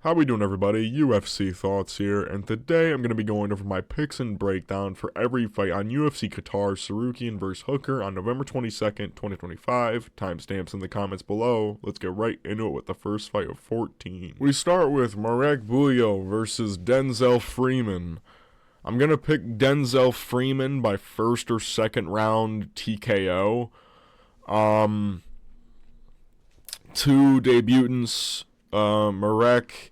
How we doing, everybody? UFC Thoughts here, and today I'm going to be going over my picks and breakdown for every fight on UFC Qatar, Tsarukyan vs. Hooker on November 22nd, 2025. Timestamps in the comments below. Let's get right into it with the first fight of 14. We start with Marek Bujło versus Denzel Freeman. I'm going to pick Denzel Freeman by first or second round TKO. Two debutants. Marek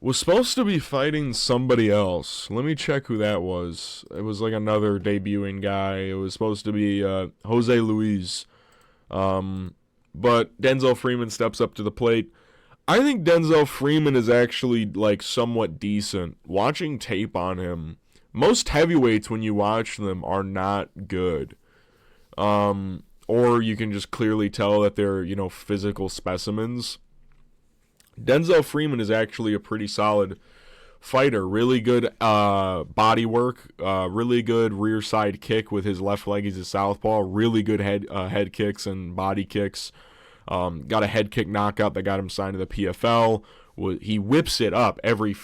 was supposed to be fighting somebody else. Let me check who that was. It was like another debuting guy. It was supposed to be Jose Luis. But Denzel Freeman steps up to the plate. I think Denzel Freeman is actually like somewhat decent. Watching tape on him, most heavyweights when you watch them are not good. Or you can just clearly tell that they're, physical specimens. Denzel Freeman is actually a pretty solid fighter. Really good body work. Really good rear side kick with his left leg. He's a southpaw. Really good head kicks and body kicks. Got a head kick knockout that got him signed to the PFL. He whips it up a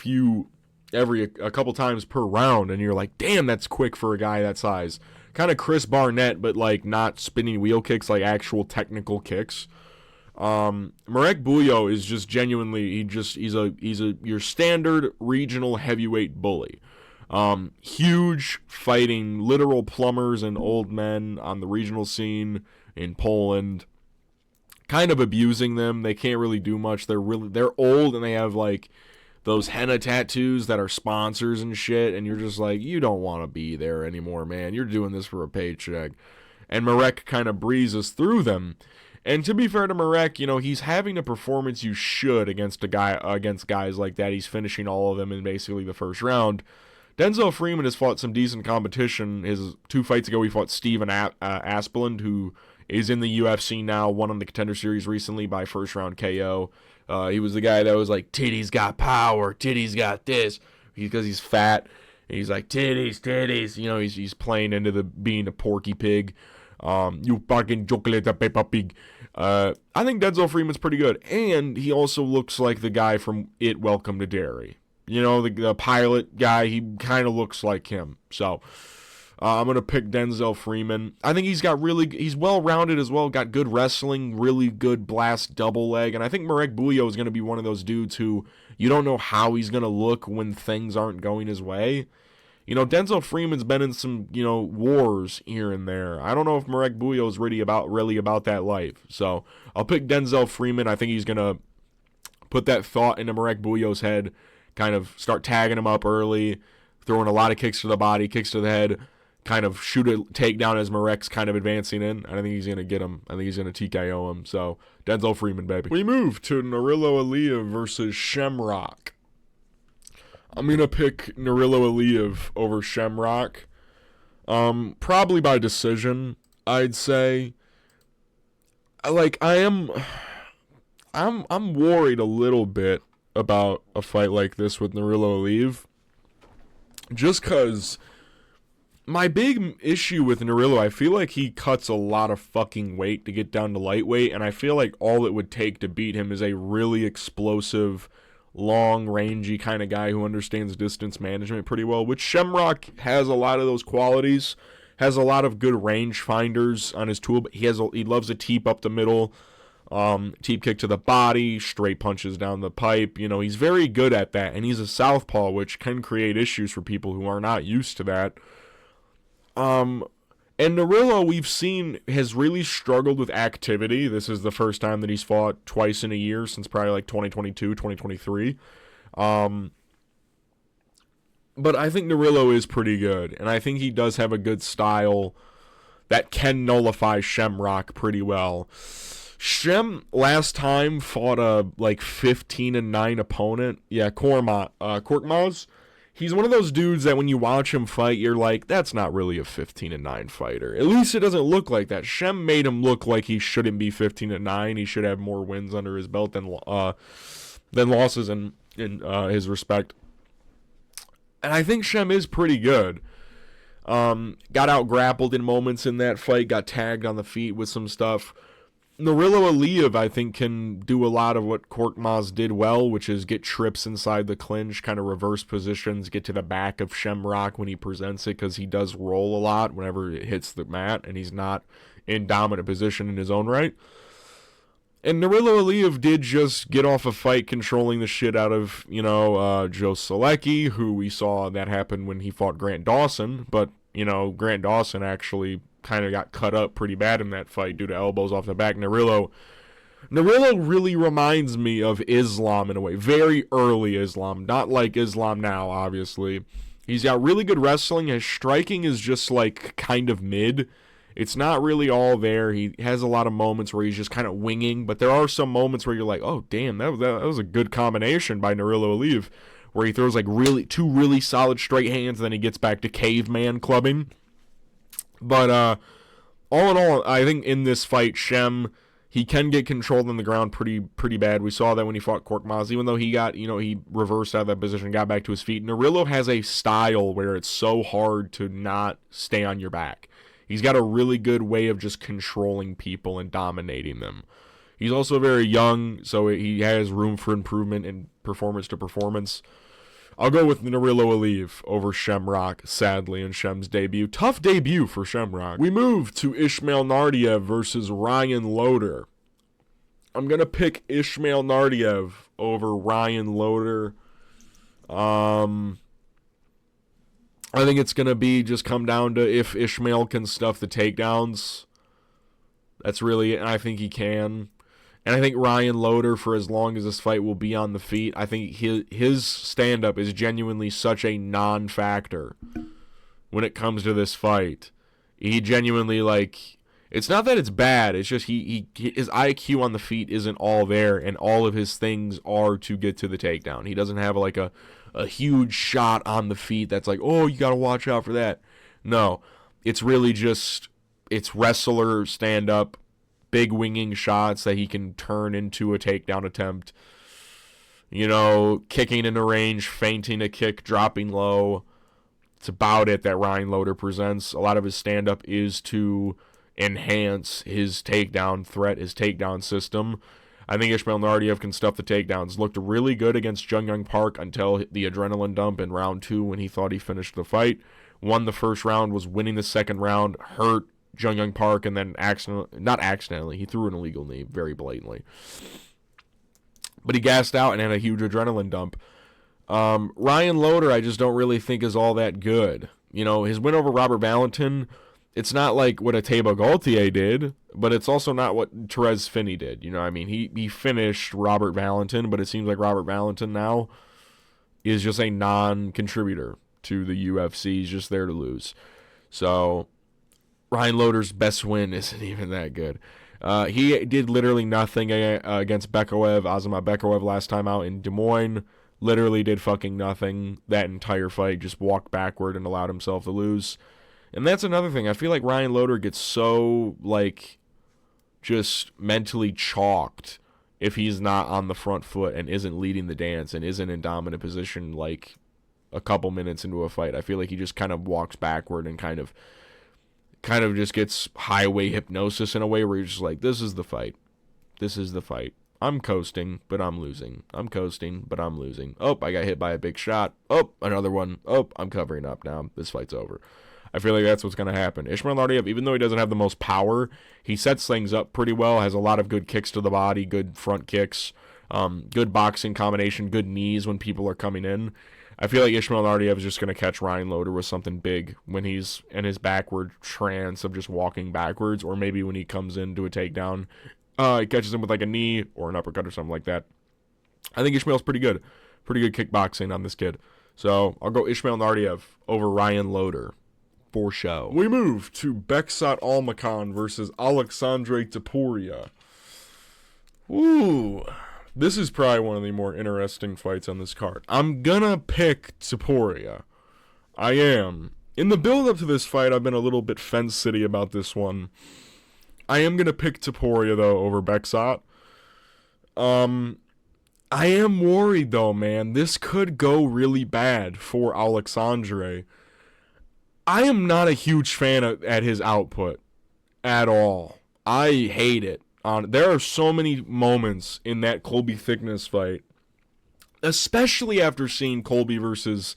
couple times per round, and you're like, damn, that's quick for a guy that size. Kind of Chris Barnett, but like not spinning wheel kicks, like actual technical kicks. Marek Bujło is just genuinely, he's a your standard regional heavyweight bully. Huge fighting literal plumbers and old men on the regional scene in Poland. Kind of abusing them. They can't really do much. They're old, and they have like those henna tattoos that are sponsors and shit, and you're just like, you don't want to be there anymore, man. You're doing this for a paycheck. And Marek kind of breezes through them. And to be fair to Marek, he's having a performance you should against guys like that. He's finishing all of them in basically the first round. Denzel Freeman has fought some decent competition. His 2 fights ago, he fought Steven Asplund, who is in the UFC now, won on the Contender Series recently by first round KO. He was the guy that was like, titties got power, titties got this, because he's fat. And he's like, titties. He's playing into being a porky pig. You fucking chocolate Peppa Pig. I think Denzel Freeman's pretty good, and he also looks like the guy from It Welcome to Derry. The pilot guy, he kind of looks like him. So, I'm going to pick Denzel Freeman. I think he's well-rounded as well, got good wrestling, really good blast double leg, and I think Marek Bujło is going to be one of those dudes who you don't know how he's going to look when things aren't going his way. Denzel Freeman's been in some, wars here and there. I don't know if Marek Bujło is really about that life. So I'll pick Denzel Freeman. I think he's going to put that thought into Marek Bujło's head, kind of start tagging him up early, throwing a lot of kicks to the body, kicks to the head, kind of shoot a takedown as Marek's kind of advancing in. I think he's going to get him. I think he's going to TKO him. So Denzel Freeman, baby. We move to Nurullo Aliev versus Shamrock. I'm going to pick Nurullo Aliev over Shamrock. Probably by decision, I'd say. I'm worried a little bit about a fight like this with Nurullo Aliev. Just because my big issue with Nurullo, I feel like he cuts a lot of fucking weight to get down to lightweight, and I feel like all it would take to beat him is a really explosive, long, rangy kind of guy who understands distance management pretty well, which Shamrock has a lot of those qualities, has a lot of good range finders on his tool, but he loves a teep up the middle, teep kick to the body, straight punches down the pipe. He's very good at that, and he's a southpaw, which can create issues for people who are not used to that. And Nurullo, we've seen, has really struggled with activity. This is the first time that he's fought twice in a year since probably like 2022, 2023. But I think Nurullo is pretty good, and I think he does have a good style that can nullify Shamrock pretty well. Shem last time fought a 15-9 opponent. Yeah, Korkmaz. He's one of those dudes that when you watch him fight, you're like, that's not really a 15-9 fighter. At least it doesn't look like that. Shem made him look like he shouldn't be 15-9. He should have more wins under his belt than losses in his respect. And I think Shem is pretty good. Got out grappled in moments in that fight, got tagged on the feet with some stuff. Nurullo Aliev, I think, can do a lot of what Korkmaz did well, which is get trips inside the clinch, kind of reverse positions, get to the back of Shamrock when he presents it, because he does roll a lot whenever it hits the mat, and he's not in dominant position in his own right. And Nurullo Aliev did just get off a fight controlling the shit out of, Joe Selecki, who we saw that happen when he fought Grant Dawson, but, Grant Dawson actually kind of got cut up pretty bad in that fight due to elbows off the back. Nurullo really reminds me of Islam in a way. Very early Islam. Not like Islam now, obviously. He's got really good wrestling. His striking is just like kind of mid. It's not really all there. He has a lot of moments where he's just kind of winging, but there are some moments where you're like, oh, damn, that was a good combination by Nurullo Aliev, where he throws like two really solid straight hands, and then he gets back to caveman clubbing. But all in all, I think in this fight, Shem, he can get controlled on the ground pretty bad. We saw that when he fought Korkmaz, even though he got, he reversed out of that position and got back to his feet. Nurullo has a style where it's so hard to not stay on your back. He's got a really good way of just controlling people and dominating them. He's also very young, so he has room for improvement in performance to performance. I'll go with Nurullo Aliev over Shamrock, sadly, in Shem's debut. Tough debut for Shamrock. We move to Ismail Naurdiev versus Ryan Loder. I'm going to pick Ismail Naurdiev over Ryan Loder. I think it's going to just come down to if Ismail can stuff the takedowns. That's really it, and I think he can. And I think Ryan Loder, for as long as this fight will be on the feet, I think his stand-up is genuinely such a non-factor when it comes to this fight. He genuinely, it's not that it's bad, it's just his IQ on the feet isn't all there, and all of his things are to get to the takedown. He doesn't have, a huge shot on the feet that's like, oh, you got to watch out for that. No, it's really just, it's wrestler stand-up, big winging shots that he can turn into a takedown attempt. Kicking in the range, feinting a kick, dropping low. It's about it that Ryan Loder presents. A lot of his stand-up is to enhance his takedown threat, his takedown system. I think Ismail Naurdiev can stuff the takedowns. Looked really good against Jung Young Park until the adrenaline dump in round 2 when he thought he finished the fight. Won the first round, was winning the second round, hurt Jung Young Park, and then not accidentally, he threw an illegal knee very blatantly. But he gassed out and had a huge adrenaline dump. Ryan Loder, I just don't really think is all that good. His win over Robert Valentin, it's not like what a Tabo Gaultier did, but it's also not what Therese Finney did. He finished Robert Valentin, but it seems like Robert Valentin now is just a non-contributor to the UFC. He's just there to lose. So Ryan Loder's best win isn't even that good. He did literally nothing against Almabayev last time out in Des Moines. Literally did fucking nothing that entire fight. Just walked backward and allowed himself to lose. And that's another thing. I feel like Ryan Loder gets so, just mentally chalked if he's not on the front foot and isn't leading the dance and isn't in dominant position, a couple minutes into a fight. I feel like he just kind of walks backward and kind of just gets highway hypnosis in a way where you're just like, this is the fight. This is the fight. I'm coasting, but I'm losing. I'm coasting, but I'm losing. Oh, I got hit by a big shot. Oh, another one. Oh, I'm covering up now. This fight's over. I feel like that's what's going to happen. Ismail Naurdiev, even though he doesn't have the most power, he sets things up pretty well, has a lot of good kicks to the body, good front kicks, good boxing combination, good knees when people are coming in. I feel like Ismail Naurdiev is just going to catch Ryan Loder with something big when he's in his backward trance of just walking backwards, or maybe when he comes into a takedown, he catches him with a knee or an uppercut or something like that. I think Ismail's pretty good. Pretty good kickboxing on this kid. So I'll go Ismail Naurdiev over Ryan Loder for show. We move to Bekzat Almakhan versus Aleksandre Topuria. Ooh. This is probably one of the more interesting fights on this card. I'm gonna pick Topuria. I am. In the build-up to this fight, I've been a little bit fence-city about this one. I am gonna pick Topuria, though, over Bekzat. I am worried, though, man. This could go really bad for Aleksandre. I am not a huge fan at his output at all. I hate it. There are so many moments in that Colby Thickness fight, especially after seeing Colby versus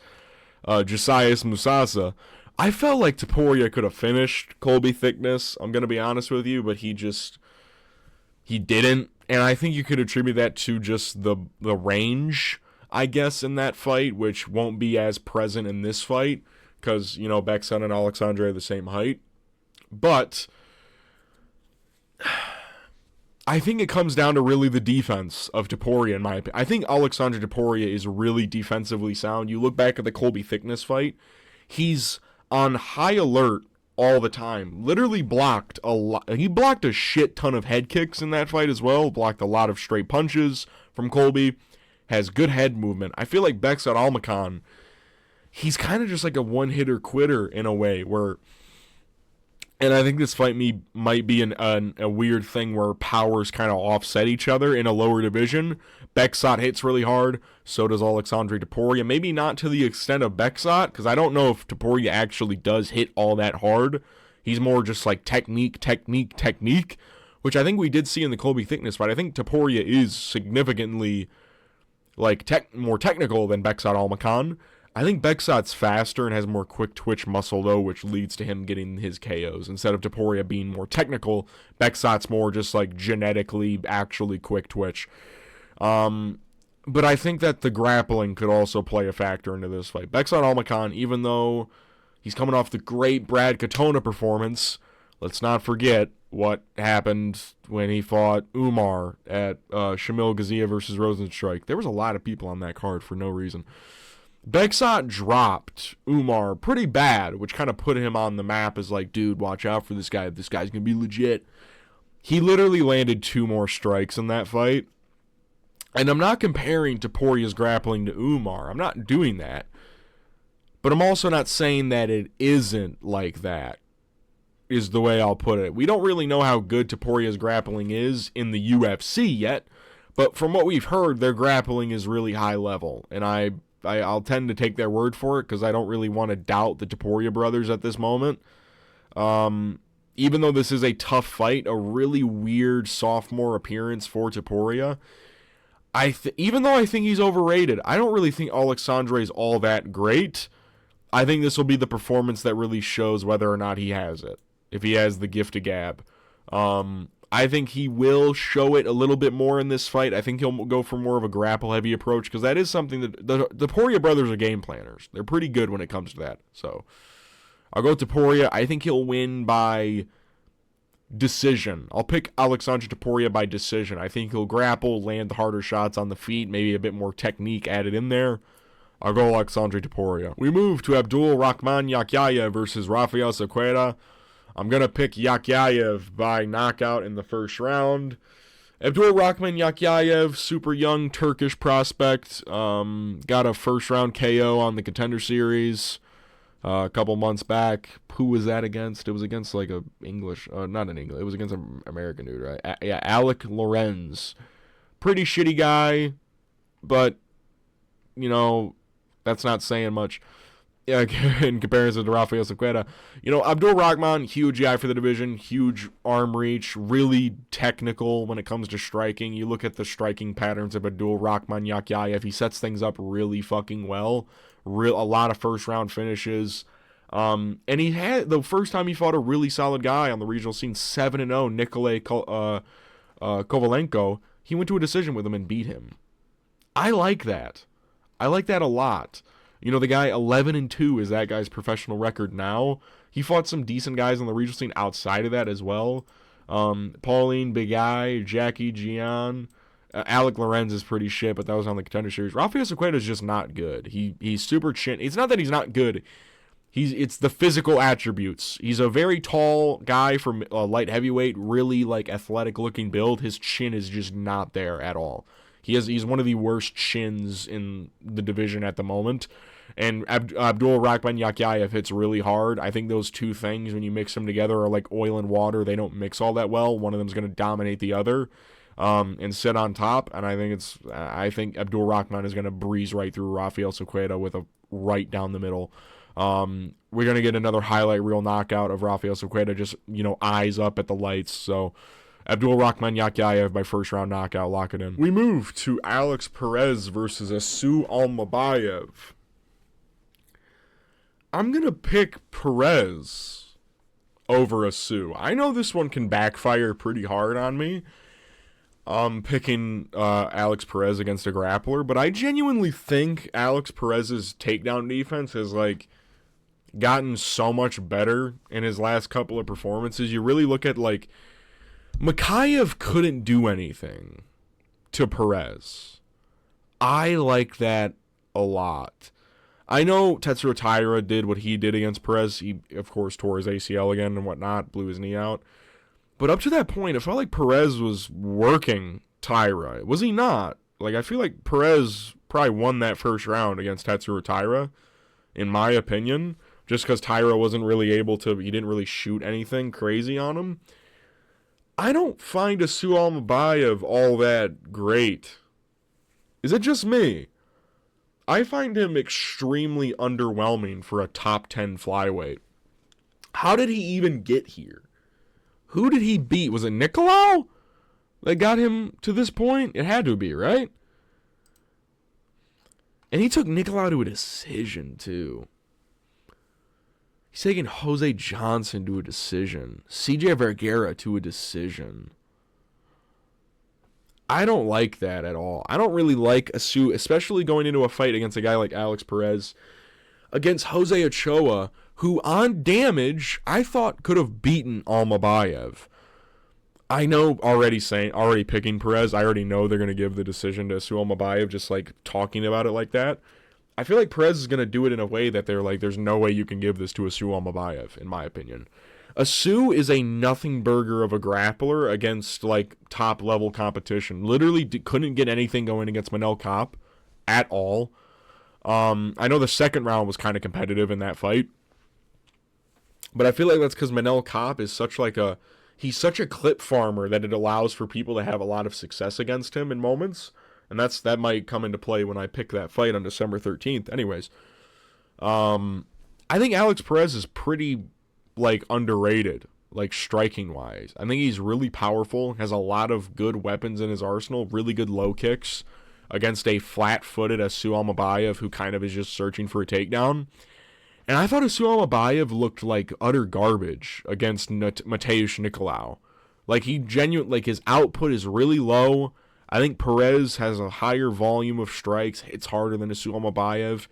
Josias Musasa. I felt like Topuria could have finished Colby Thickness, I'm going to be honest with you, but he didn't. And I think you could attribute that to just the range, I guess, in that fight, which won't be as present in this fight because, Bekzat and Aleksandre are the same height. But I think it comes down to really the defense of Topuria, in my opinion. I think Aleksandre Topuria is really defensively sound. You look back at the Colby Thickness fight, he's on high alert all the time. Literally blocked a lot. He blocked a shit ton of head kicks in that fight as well. Blocked a lot of straight punches from Colby. Has good head movement. I feel like Bekzat Almakhan, he's kind of just like a one-hitter quitter in a way where, and I think this fight might be a weird thing where powers kind of offset each other in a lower division. Bekzat hits really hard, so does Aleksandre Topuria. Maybe not to the extent of Bekzat, because I don't know if Topuria actually does hit all that hard. He's more just like technique, which I think we did see in the Colby Thickness fight. I think Topuria is significantly more technical than Bekzat Almakhan. I think Bekzat's faster and has more quick twitch muscle, though, which leads to him getting his KOs. Instead of Topuria being more technical, Bekzat's more just like genetically actually quick twitch. But I think that the grappling could also play a factor into this fight. Bekzat Almakhan, even though he's coming off the great Brad Katona performance, let's not forget what happened when he fought Umar at Shamil Gazia versus Rosenstrike. There was a lot of people on that card for no reason. Bekzat dropped Umar pretty bad, which kind of put him on the map as like, dude, watch out for this guy. This guy's going to be legit. He literally landed 2 more strikes in that fight. And I'm not comparing Topuria's grappling to Umar. I'm not doing that. But I'm also not saying that it isn't like that, is the way I'll put it. We don't really know how good Topuria's grappling is in the UFC yet. But from what we've heard, their grappling is really high level. And I'll tend to take their word for it because I don't really want to doubt the Topuria brothers at this moment. Even though this is a tough fight, a really weird sophomore appearance for Topuria, even though I think he's overrated, I don't really think Aleksandre is all that great. I think this will be the performance that really shows whether or not he has it, if he has the gift of gab. I think he will show it a little bit more in this fight. I think he'll go for more of a grapple-heavy approach because that is something that the Topuria brothers are game planners. They're pretty good when it comes to that. So I'll go Topuria. I think he'll win by decision. I'll pick Aleksandre Topuria by decision. I think he'll grapple, land the harder shots on the feet, maybe a bit more technique added in there. I'll go Aleksandre Topuria. We move to Abdul Rakhman Yakhyaev versus Rafael Cerqueira. I'm going to pick Yakhyaev by knockout in the first round. Abdul Rakhman Yakhyaev, super young Turkish prospect, got a first-round KO on the Contender Series a couple months back. Who was that against? It was against like a English, not an English, it was against an American dude, right? Alec Lorenz. Pretty shitty guy, but, that's not saying much. Yeah, in comparison to Rafael Cerqueira. Abdul Rakhman, huge guy for the division, huge arm reach, really technical when it comes to striking. You look at the striking patterns of Abdul Rakhman Yakhyaev, he sets things up really fucking well. A lot of first-round finishes. And he had, the first time he fought a really solid guy on the regional scene, 7-0, Nikolai Kovalenko, he went to a decision with him and beat him. I like that. I like that a lot. The guy 11-2 is that guy's professional record now. He fought some decent guys on the regional scene outside of that as well. Pauline Begay, Jackie Gian, Alec Lorenz is pretty shit, but that was on the Contender Series. Rafael Cerqueira is just not good. He's super chin. It's not that he's not good. It's the physical attributes. He's a very tall guy from light heavyweight, really like athletic looking build. His chin is just not there at all. He's one of the worst chins in the division at the moment. And Abdul Rakhman Yakhyaev hits really hard. I think those two things, when you mix them together, are like oil and water. They don't mix all that well. One of them is going to dominate the other and sit on top. And I think Abdul Rakhman is going to breeze right through Rafael Cerqueira with a right down the middle. We're going to get another highlight reel knockout of Rafael Cerqueira, just, eyes up at the lights. So Abdul Rakhman Yakhyaev by first round knockout. Lock it in. We move to Alex Perez versus Asu Almabayev. I'm going to pick Perez over Asu. I know this one can backfire pretty hard on me. Picking Alex Perez against a grappler, but I genuinely think Alex Perez's takedown defense has like gotten so much better in his last couple of performances. You really look at like Yakhyaev couldn't do anything to Perez. I like that a lot. I know Tsarukyan did what he did against Perez. He, of course, tore his ACL again and whatnot, blew his knee out. But up to that point, it felt like Perez was working Tyra. Was he not? Like, I feel like Perez probably won that first round against Tsarukyan, in my opinion, just because Tyra wasn't really able to, he didn't really shoot anything crazy on him. I don't find Asu Almabayev all that great. Is it just me? I find him extremely underwhelming for a top 10 flyweight. How did he even get here? Who did he beat? Was it Nicolas that got him to this point? It had to be, right? And he took Nicolas to a decision, too. He's taking Jose Johnson to a decision. CJ Vergara to a decision. I don't like that at all. I don't really like Asu, especially going into a fight against a guy like Alex Perez, against Jose Ochoa, who on damage I thought could have beaten Almabayev. I know already picking Perez, I already know they're going to give the decision to Asu Almabayev, just like talking about it like that. I feel like Perez is going to do it in a way that they're like, there's no way you can give this to Asu Almabayev, in my opinion. Asu is a nothing burger of a grappler against like top level competition. Literally couldn't get anything going against Manel Kape at all. I know the second round was kind of competitive in that fight, but I feel like that's because Manel Kape is he's such a clip farmer that it allows for people to have a lot of success against him in moments, and that might come into play when I pick that fight on December 13th. Anyways, I think Alex Perez is pretty like underrated, like striking wise. I think he's really powerful, has a lot of good weapons in his arsenal, really good low kicks against a flat-footed Asu Almabayev who kind of is just searching for a takedown. And I thought Asu Almabayev looked like utter garbage against Mateusz Nicolau. Like his output is really low. I think Perez has a higher volume of strikes, hits harder than Asu Almabayev.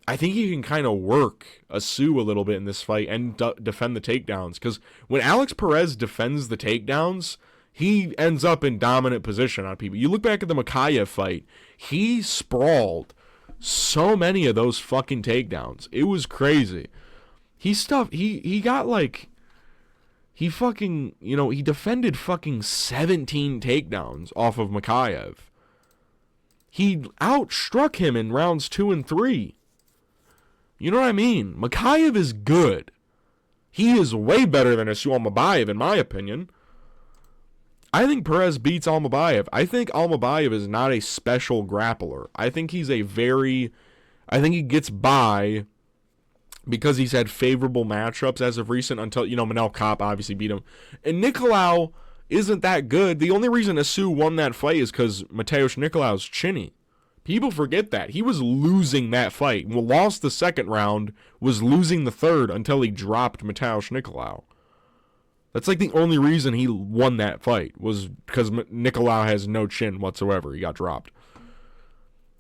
I think he can kind of work Asu a little bit in this fight and defend the takedowns. Because when Alex Perez defends the takedowns, he ends up in dominant position on people. You look back at the Yakhyaev fight, he sprawled so many of those fucking takedowns. It was crazy. He defended fucking 17 takedowns off of Yakhyaev. He outstruck him in rounds 2 and 3. You know what I mean? Yakhyaev is good. He is way better than Asu Almabayev, in my opinion. I think Perez beats Almabayev. I think Almabayev is not a special grappler. I think he gets by because he's had favorable matchups as of recent until, Manel Kape obviously beat him. And Nicolau isn't that good. The only reason Asu won that fight is because Mateusz Nicolau's chinny. People forget that. He was losing that fight. Lost the second round, was losing the third until he dropped Mateusz Nicolau. That's like the only reason he won that fight was because Nicolau has no chin whatsoever. He got dropped.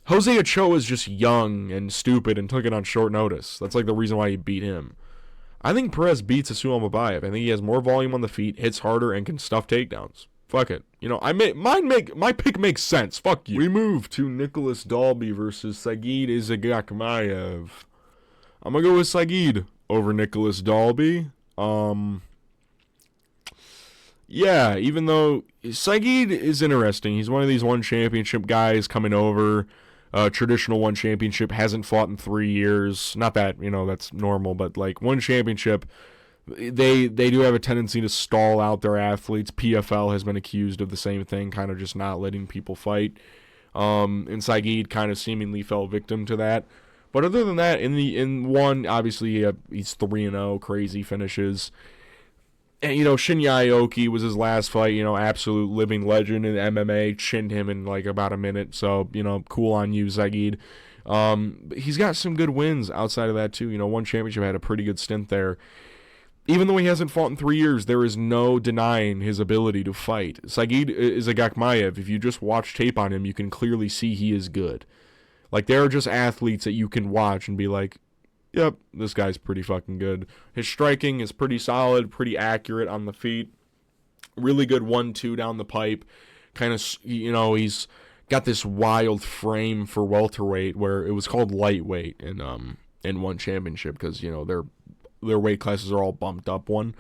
Jose Ochoa is just young and stupid and took it on short notice. That's like the reason why he beat him. I think Perez beats Asu Almabayev. I think he has more volume on the feet, hits harder, and can stuff takedowns. Fuck it. My pick makes sense. Fuck you. We move to Nicolas Dalby versus Saygid Izagakhmaev. I'm going to go with Saygid over Nicolas Dalby. Yeah, even though Saygid is interesting. He's one of these one championship guys coming over. Traditional one championship, hasn't fought in 3 years. Not that, that's normal, but like one championship, they do have a tendency to stall out their athletes. PFL has been accused of the same thing, kind of just not letting people fight. And Saygid kind of seemingly fell victim to that. But other than that, in one, obviously he's 3-0, crazy finishes. And, you know, Shinya Aoki was his last fight, you know, absolute living legend in MMA, chinned him in like about a minute, so, you know, cool on you, Saygid. But he's got some good wins outside of that, too. You know, one championship, had a pretty good stint there. Even though he hasn't fought in 3 years, there is no denying his ability to fight. Saygid Izagakhmaev, if you just watch tape on him, you can clearly see he is good. Like, there are just athletes that you can watch and be like, yep, this guy's pretty fucking good. His striking is pretty solid, pretty accurate on the feet. Really good 1-2 down the pipe. Kind of, you know, he's got this wild frame for welterweight where it was called lightweight in one championship because, you know, their weight classes are all bumped up one.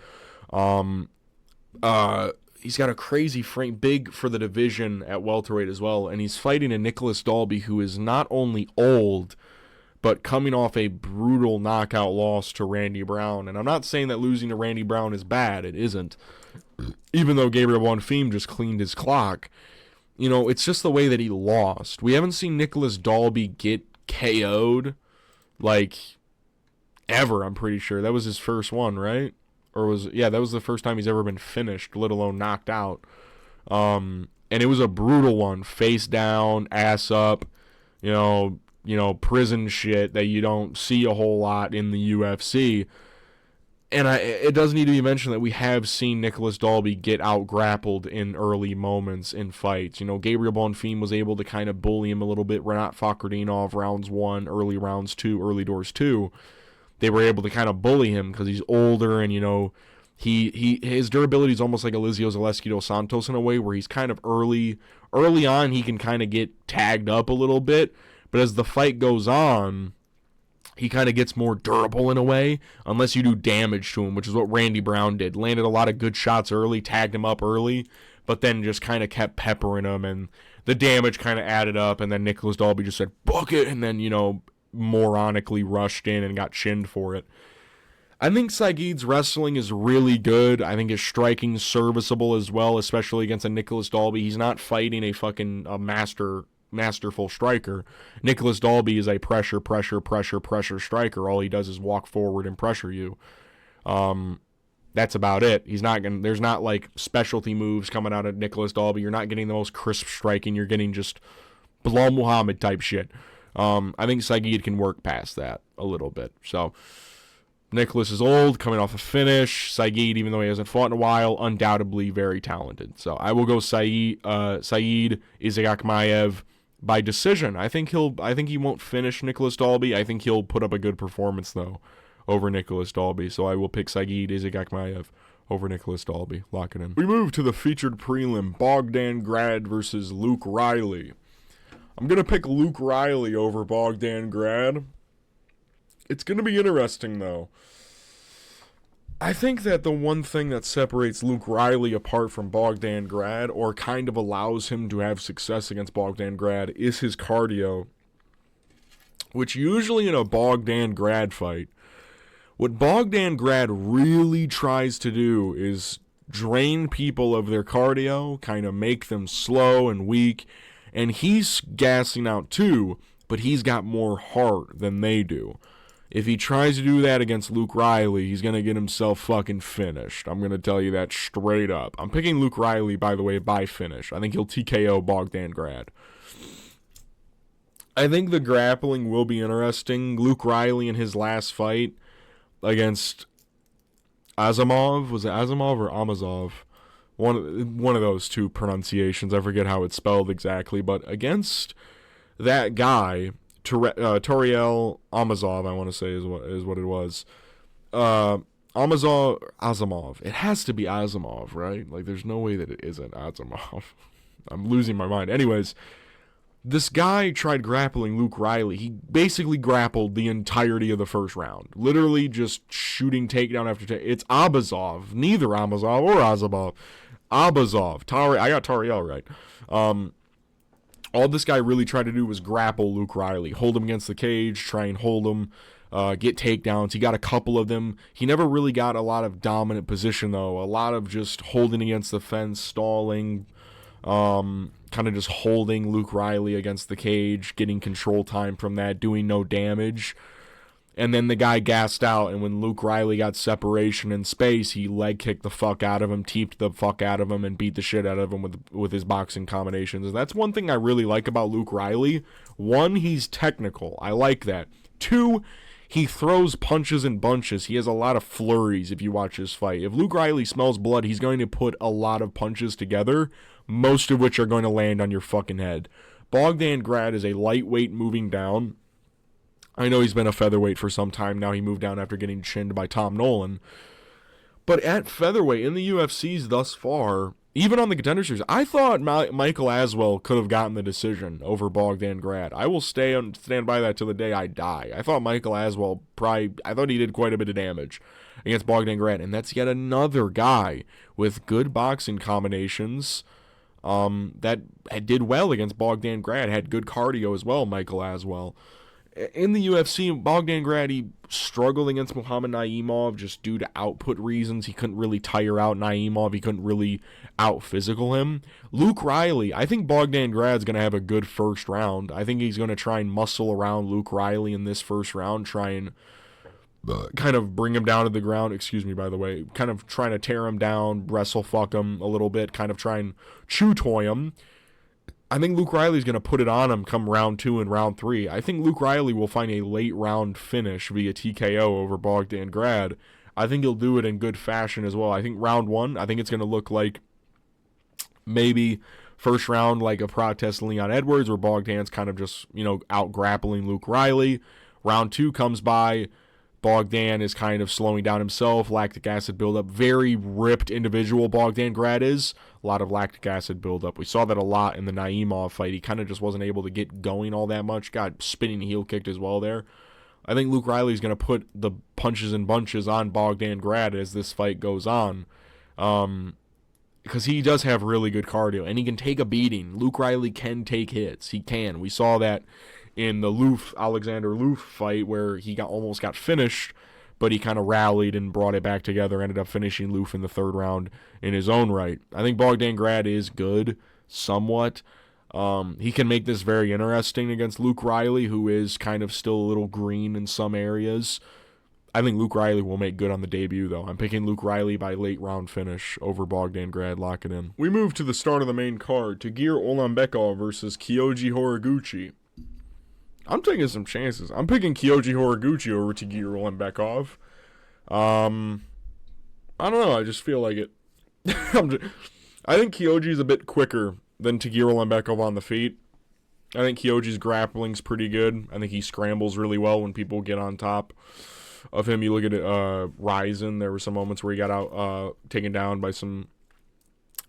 He's got a crazy frame, big for the division at welterweight as well, and he's fighting a Nicolas Dalby who is not only old, but coming off a brutal knockout loss to Randy Brown. And I'm not saying that losing to Randy Brown is bad. It isn't. Even though Gabriel Bonfim just cleaned his clock. You know, it's just the way that he lost. We haven't seen Nicolas Dalby get KO'd, like, ever, I'm pretty sure. That was his first one, right? That was the first time he's ever been finished, let alone knocked out. And it was a brutal one. Face down, ass up, you know, prison shit that you don't see a whole lot in the UFC. And it does need to be mentioned that we have seen Nicolas Dalby get out-grappled in early moments in fights. You know, Gabriel Bonfim was able to kind of bully him a little bit. Renat Fakhretdinov, rounds 1, early rounds 2, early doors 2. They were able to kind of bully him because he's older and, you know, his durability is almost like Eliseo Zaleski dos Santos in a way where he's kind of early on, he can kind of get tagged up a little bit. But as the fight goes on, he kind of gets more durable in a way, unless you do damage to him, which is what Randy Brown did. Landed a lot of good shots early, tagged him up early, but then just kind of kept peppering him, and the damage kind of added up, and then Nicolas Dalby just said, "Book it," and then, you know, moronically rushed in and got chinned for it. I think Saygid's wrestling is really good. I think his striking is serviceable as well, especially against a Nicolas Dalby. He's not fighting a masterful striker. Nicolas Dalby is a pressure striker. All he does is walk forward and pressure you. That's about it. There's not like specialty moves coming out of Nicolas Dalby. You're not getting the most crisp striking. You're getting just Bilal Muhammad type shit. I think Saygid can work past that a little bit. So Nicolas is old, coming off a finish. Saygid, even though he hasn't fought in a while, undoubtedly very talented. So I will go Saygid Izagakhmaev by decision. I think he won't finish Nicolas Dalby. I think he'll put up a good performance though over Nicolas Dalby. So I will pick Saygid Izagakhmaev over Nicolas Dalby. Lock it in. We move to the featured prelim: Bogdan Grad versus Luke Riley. I'm gonna pick Luke Riley over Bogdan Grad. It's going to be interesting, though. I think that the one thing that separates Luke Riley apart from Bogdan Grad, or kind of allows him to have success against Bogdan Grad, is his cardio. Which usually in a Bogdan Grad fight, what Bogdan Grad really tries to do is drain people of their cardio, kind of make them slow and weak, and he's gassing out too, but he's got more heart than they do. If he tries to do that against Luke Riley, he's going to get himself fucking finished. I'm going to tell you that straight up. I'm picking Luke Riley, by the way, by finish. I think he'll TKO Bogdan Grad. I think the grappling will be interesting. Luke Riley in his last fight against Azamov. Was it Azamov or Amazov? One of those two pronunciations. I forget how it's spelled exactly. But against that guy, Toriel Amazov, I want to say is what it was. Azamov. It has to be Azamov, right? Like, there's no way that it isn't Azamov. I'm losing my mind. Anyways, this guy tried grappling Luke Riley. He basically grappled the entirety of the first round. Literally just shooting takedown after takedown. It's Abazov. Neither Amazov or Azamov. Abazov. I got Toriel right. All this guy really tried to do was grapple Luke Riley, hold him against the cage, try and hold him, get takedowns. He got a couple of them. He never really got a lot of dominant position, though. A lot of just holding against the fence, stalling, kind of just holding Luke Riley against the cage, getting control time from that, doing no damage. And then the guy gassed out, and when Luke Riley got separation in space, he leg kicked the fuck out of him, teeped the fuck out of him, and beat the shit out of him with his boxing combinations. And that's one thing I really like about Luke Riley. One, he's technical. I like that. Two, he throws punches in bunches. He has a lot of flurries if you watch his fight. If Luke Riley smells blood, he's going to put a lot of punches together, most of which are going to land on your fucking head. Bogdan Grad is a lightweight moving down. I know he's been a featherweight for some time now. He moved down after getting chinned by Tom Nolan. But at featherweight, in the UFCs thus far, even on the Contender Series, I thought Michael Aswell could have gotten the decision over Bogdan Grad. I will stand by that till the day I die. I thought Michael Aswell I thought he did quite a bit of damage against Bogdan Grad. And that's yet another guy with good boxing combinations that did well against Bogdan Grad, had good cardio as well, Michael Aswell. In the UFC, Bogdan Grad, he struggled against Muhammad Naimov just due to output reasons. He couldn't really tire out Naimov. He couldn't really out-physical him. Luke Riley, I think Bogdan Grad's going to have a good first round. I think he's going to try and muscle around Luke Riley in this first round, try and kind of bring him down to the ground. Excuse me, by the way. Kind of trying to tear him down, wrestle fuck him a little bit, kind of try and chew-toy him. I think Luke Riley's going to put it on him come round 2 and round 3. I think Luke Riley will find a late round finish via TKO over Bogdan Grad. I think he'll do it in good fashion as well. I think round 1, I think it's going to look like maybe first round like a protest Leon Edwards where Bogdan's kind of just, out grappling Luke Riley. Round 2 comes by. Bogdan is kind of slowing down himself, lactic acid buildup. Very ripped individual Bogdan Grad is. A lot of lactic acid buildup. We saw that a lot in the Naimov fight. He kind of just wasn't able to get going all that much. Got spinning heel kicked as well there. I think Luke Riley's going to put the punches and bunches on Bogdan Grad as this fight goes on. Because he does have really good cardio, and he can take a beating. Luke Riley can take hits. He can. We saw that in the Alexander Loof fight where he almost got finished, but he kind of rallied and brought it back together, ended up finishing Loof in the third round in his own right. I think Bogdan Grad is good, somewhat. He can make this very interesting against Luke Riley, who is kind of still a little green in some areas. I think Luke Riley will make good on the debut, though. I'm picking Luke Riley by late round finish over Bogdan Grad. Lock it in. We move to the start of the main card. Tagir Ulanbekov versus Kyoji Horiguchi. I'm taking some chances. I'm picking Kyoji Horiguchi over Tagir Ulanbekov. I don't know. I just feel like it. I think Kyoji's a bit quicker than Tagir Ulanbekov on the feet. I think Kyoji's grappling's pretty good. I think he scrambles really well when people get on top of him. You look at Ryzen. There were some moments where he got out taken down by some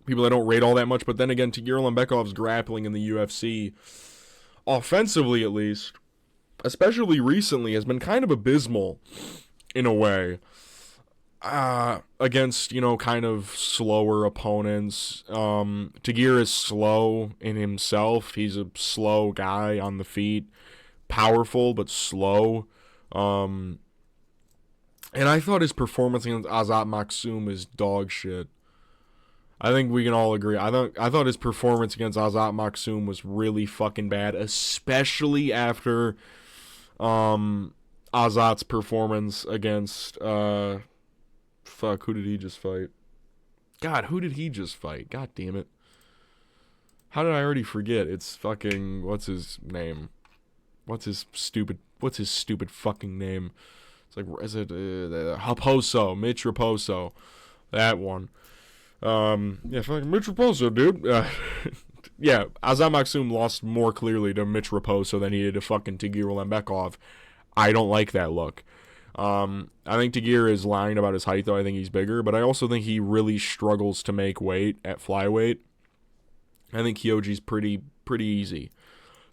people that don't rate all that much. But then again, Tagir Ulanbekov's grappling in the UFC, offensively at least, especially recently, has been kind of abysmal in a way against, kind of slower opponents. Tagir is slow in himself. He's a slow guy on the feet, powerful but slow. And I thought his performance against Azat Maksum is dog shit. I think we can all agree. I thought his performance against Azat Maksum was really fucking bad, especially after Azat's performance against who did he just fight? God, who did he just fight? God damn it. How did I already forget? It's fucking, what's his name? What's his stupid fucking name? It's like, is it Raposo, Mitch Raposo. That one. Yeah, fucking Mitch Raposo, dude. Yeah, Azat Maksum lost more clearly to Mitch Raposo than he did to fucking Tagir Ulanbekov. I don't like that look. I think Tagir is lying about his height, though. I think he's bigger, but I also think he really struggles to make weight at flyweight. I think Kyoji's pretty easy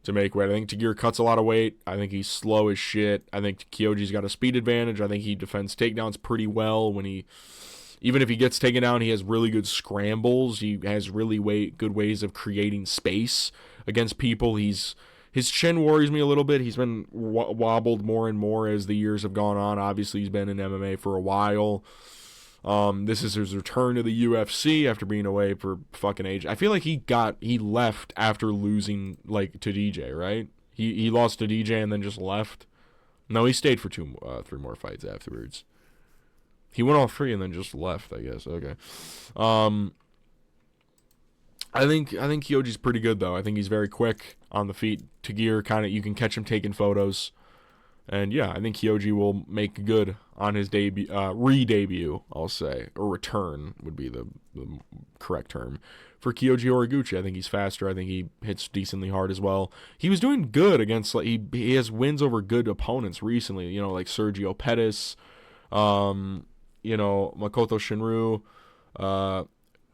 to make weight. I think Tagir cuts a lot of weight. I think he's slow as shit. I think Kyoji's got a speed advantage. I think he defends takedowns pretty well even if he gets taken down, he has really good scrambles. He has really good ways of creating space against people. His chin worries me a little bit. He's been wobbled more and more as the years have gone on. Obviously, he's been in MMA for a while. This is his return to the UFC after being away for fucking age. I feel like he left after losing to DJ, right? He lost to DJ and then just left. No, he stayed for 3 more fights afterwards. He won all 3 and then just left, I guess. Okay. I think Kyoji's pretty good though. I think he's very quick on the feet. Tagir you can catch him taking photos. And yeah, I think Kyoji will make good on his debut, re-debut, I'll say, or return would be the correct term for Kyoji Horiguchi. I think he's faster. I think he hits decently hard as well. He was doing good against he has wins over good opponents recently. Like Sergio Pettis, Makoto Shinru,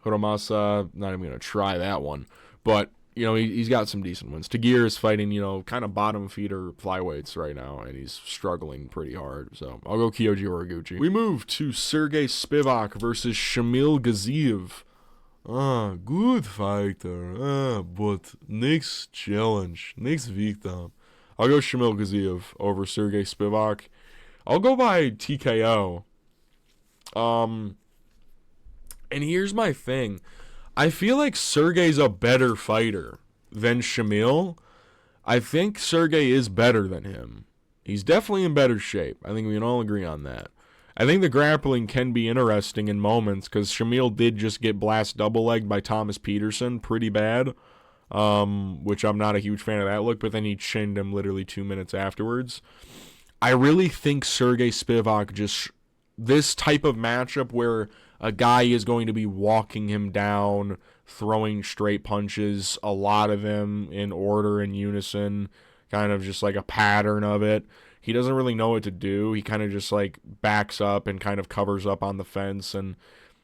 Hiromasa. Not even gonna try that one, but. He's got some decent ones. Tagir is fighting, kind of bottom feeder flyweights right now, and he's struggling pretty hard. So I'll go Kyoji Horiguchi. We move to Sergey Spivak versus Shamil Gaziev. Good fighter. But next challenge, next victim. I'll go Shamil Gaziev over Sergey Spivak. I'll go by TKO. And here's my thing. I feel like Sergey's a better fighter than Shamil. I think Sergey is better than him. He's definitely in better shape. I think we can all agree on that. I think the grappling can be interesting in moments because Shamil did just get blast double-legged by Thomas Peterson pretty bad, which I'm not a huge fan of that look, but then he chinned him literally 2 minutes afterwards. I really think Sergey Spivak this type of matchup where a guy is going to be walking him down, throwing straight punches, a lot of them in order, in unison, kind of just like a pattern of it. He doesn't really know what to do. He kind of just backs up and kind of covers up on the fence. And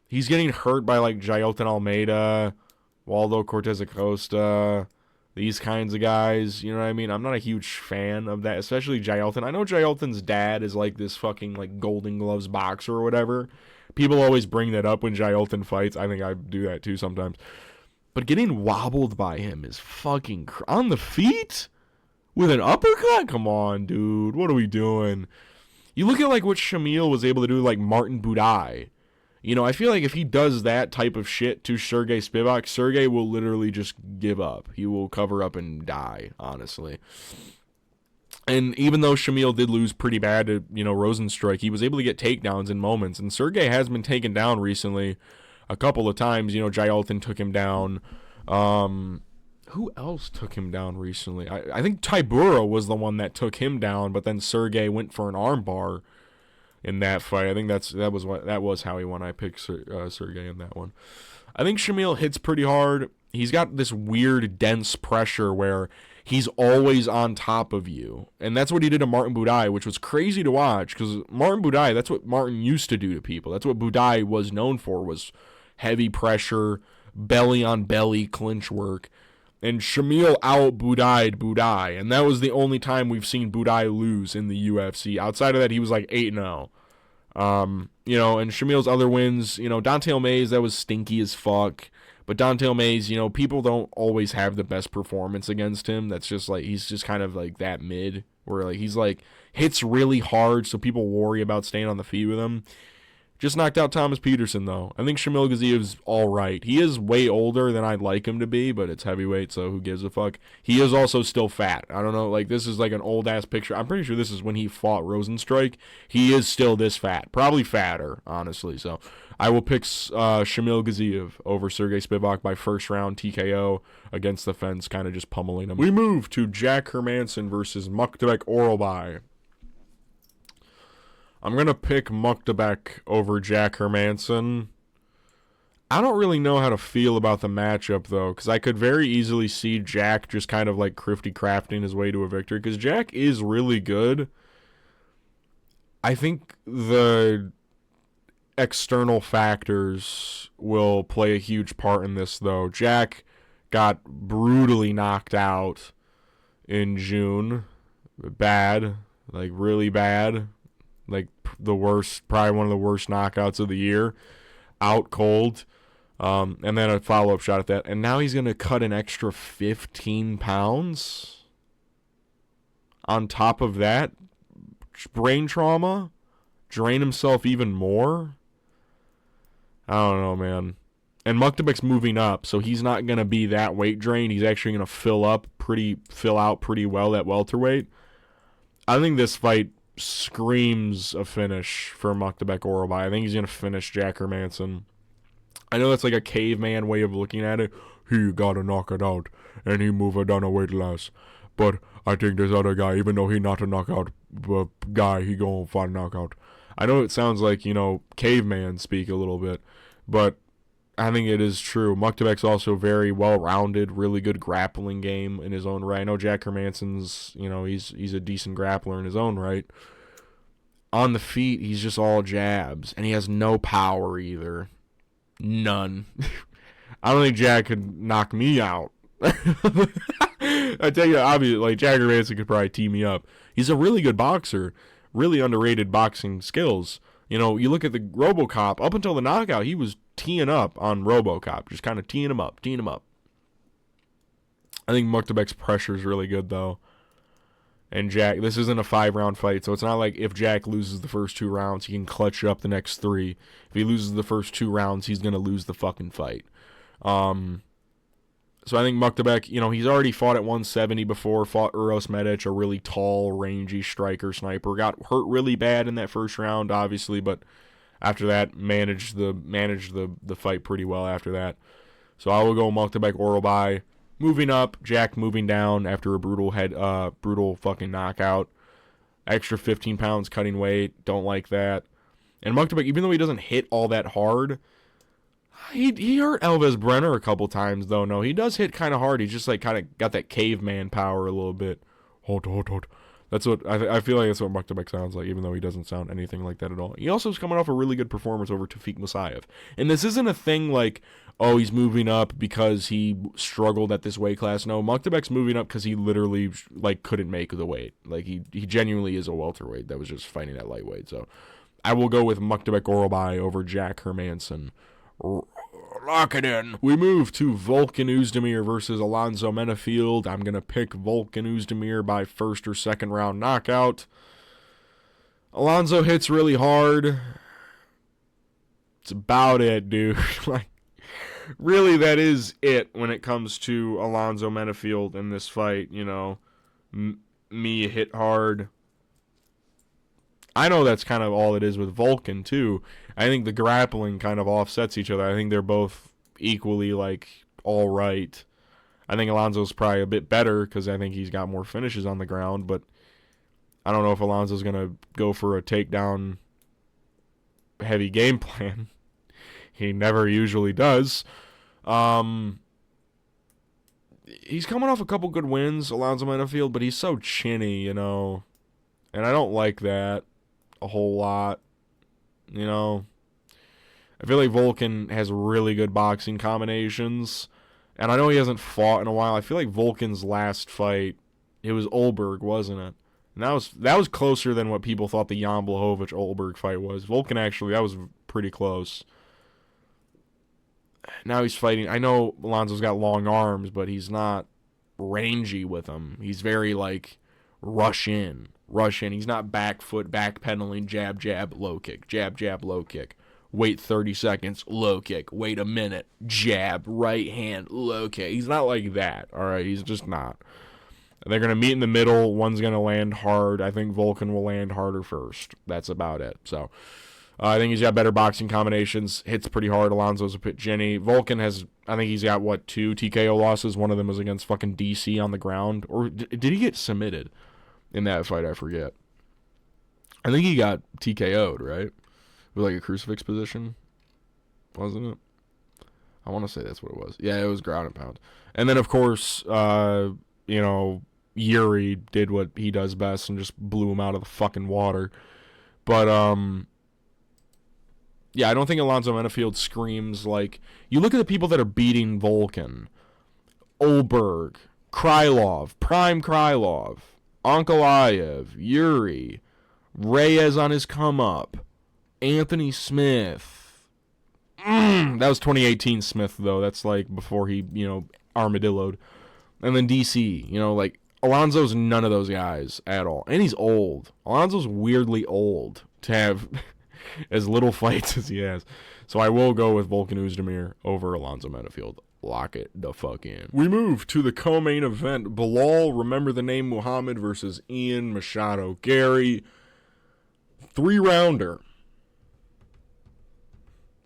he's getting hurt by Jailton Almeida, Waldo Cortez Acosta, these kinds of guys. You know what I mean? I'm not a huge fan of that, especially Jailton. I know Jailton's dad is this fucking Golden Gloves boxer or whatever. People always bring that up when Jailton fights. I think I do that too sometimes. But getting wobbled by him is fucking on the feet with an uppercut? Come on, dude. What are we doing? You look at what Shamil was able to do Martin Budai. I feel like if he does that type of shit to Sergey Spivak, Sergey will literally just give up. He will cover up and die, honestly. And even though Shamil did lose pretty bad to, Rosenstrike, he was able to get takedowns in moments. And Sergey has been taken down recently a couple of times. Jailton took him down. Who else took him down recently? I think Tybura was the one that took him down, but then Sergey went for an armbar in that fight. I think that was how he won. I picked Sergey in that one. I think Shamil hits pretty hard. He's got this weird dense pressure where he's always on top of you. And that's what he did to Martin Budai, which was crazy to watch because Martin Budai, that's what Martin used to do to people. That's what Budai was known for, was heavy pressure, belly on belly clinch work. And Shamil out-Budai'd Budai. And that was the only time we've seen Budai lose in the UFC. Outside of that, he was 8-0. And Shamil's other wins, Dante O'Mays, that was stinky as fuck. But Dante O'Mays, people don't always have the best performance against him. That's just he's just kind of that mid, where he's hits really hard, so people worry about staying on the feet with him. Just knocked out Thomas Peterson, though. I think Shamil Gaziev's all right. He is way older than I'd like him to be, but it's heavyweight, so who gives a fuck? He is also still fat. I don't know, this is an old-ass picture. I'm pretty sure this is when he fought Rosenstrike. He is still this fat. Probably fatter, honestly. So I will pick Shamil Gaziev over Sergey Spivak by first round TKO against the fence, kind of just pummeling him. We move to Jack Hermansson versus Mukhtabek Orolbai. I'm going to pick Mukhtabek over Jack Hermansson. I don't really know how to feel about the matchup, though, because I could very easily see Jack just kind of crafty crafting his way to a victory, because Jack is really good. I think the external factors will play a huge part in this, though. Jack got brutally knocked out in June. Bad. Really bad. The worst, probably one of the worst knockouts of the year. Out cold. And then a follow-up shot at that. And now he's going to cut an extra 15 pounds on top of that. Brain trauma. Drain himself even more. I don't know, man. And Mukhtabek's moving up, so he's not going to be that weight drain. He's actually going to fill out pretty well at welterweight. I think this fight screams a finish for Muktabek Orobai. I think he's going to finish Jack Hermansson. I know that's like a caveman way of looking at it. He got to knock it out, and he move it down a weight class. But I think this other guy, even though he not a knockout guy, he going to find a knockout. I know it sounds like, caveman speak a little bit, but I think it is true. Muktabek's also very well-rounded, really good grappling game in his own right. I know Jack Hermansson's, he's a decent grappler in his own right. On the feet, he's just all jabs, and he has no power either. None. I don't think Jack could knock me out. I tell you, obviously, Jack Hermansson could probably tee me up. He's a really good boxer, really underrated boxing skills. You look at the RoboCop, up until the knockout, he was teeing up on RoboCop, just kind of teeing him up. I think Muktabek's pressure is really good, though. And Jack, this isn't a 5-round fight, so it's not like if Jack loses the first 2 rounds, he can clutch up the next 3. If he loses the first 2 rounds, he's going to lose the fucking fight. So I think Muktabek, he's already fought at 170 before, fought Uros Medic, a really tall, rangy striker sniper. Got hurt really bad in that first round, obviously, but after that, managed the fight pretty well after that. So I will go Muktabek Orobai. Moving up, Jack moving down after a brutal fucking knockout. Extra 15 pounds cutting weight, don't like that. And Muktabek, even though he doesn't hit all that hard, he hurt Elvis Brenner a couple times, though. No, he does hit kind of hard. He's just kind of got that caveman power a little bit. Hold. That's what I feel like. That's what Muktabek sounds like, even though he doesn't sound anything like that at all. He also is coming off a really good performance over Tafik Musayev. And this isn't a thing like, oh, he's moving up because he struggled at this weight class. No, Muktabek's moving up because he literally couldn't make the weight. He genuinely is a welterweight that was just fighting at lightweight. So I will go with Muktabek Orobai over Jack Hermansson. Lock it in. We move to Volkan Oezdemir versus Alonzo Menafield. I'm going to pick Volkan Oezdemir by first or second round knockout. Alonzo hits really hard. It's about it, dude. Really, that is it when it comes to Alonzo Menafield in this fight. Me hit hard. I know that's kind of all it is with Volkan, too. I think the grappling kind of offsets each other. I think they're both equally, all right. I think Alonzo's probably a bit better because I think he's got more finishes on the ground, but I don't know if Alonzo's going to go for a takedown heavy game plan. He never usually does. He's coming off a couple good wins, Alonzo Menafield, but he's so chinny, and I don't like that a whole lot. I feel like Volkan has really good boxing combinations, and I know he hasn't fought in a while. I feel like Volkan's last fight, it was Olberg, wasn't it? And that was closer than what people thought the Jan Blachowicz-Olberg fight was. Volkan actually, that was pretty close. Now he's fighting. I know Alonzo's got long arms, but he's not rangy with them. He's very rush in. He's not back foot, back pedaling, jab, low kick, jab, low kick. Wait 30 seconds, low kick. Wait a minute, jab, right hand, low kick. He's not like that, all right? He's just not. They're going to meet in the middle. One's going to land hard. I think Volkan will land harder first. That's about it. So I think he's got better boxing combinations. Hits pretty hard. Alonzo's a bit ginny. Volkan has, I think he's got, 2 TKO losses? One of them was against fucking DC on the ground. Or did he get submitted in that fight? I forget. I think he got TKO'd, right? With a crucifix position, wasn't it? I want to say that's what it was. Yeah, it was ground and pound. And then, of course, Yuri did what he does best and just blew him out of the fucking water. But, yeah, I don't think Alonzo Menafield screams you look at the people that are beating Volkan. Olberg, Krylov, Prime Krylov, Ankalaev, Yuri, Reyes on his come-up, Anthony Smith. That was 2018 Smith, though. That's before he, armadilloed. And then DC, Alonzo's none of those guys at all. And he's old. Alonzo's weirdly old to have as little fights as he has. So I will go with Volkan Oezdemir over Alonzo Menafield. Lock it the fuck in. We move to the co-main event. Bilal, remember the name Muhammad versus Ian Machado Gary. 3-rounder.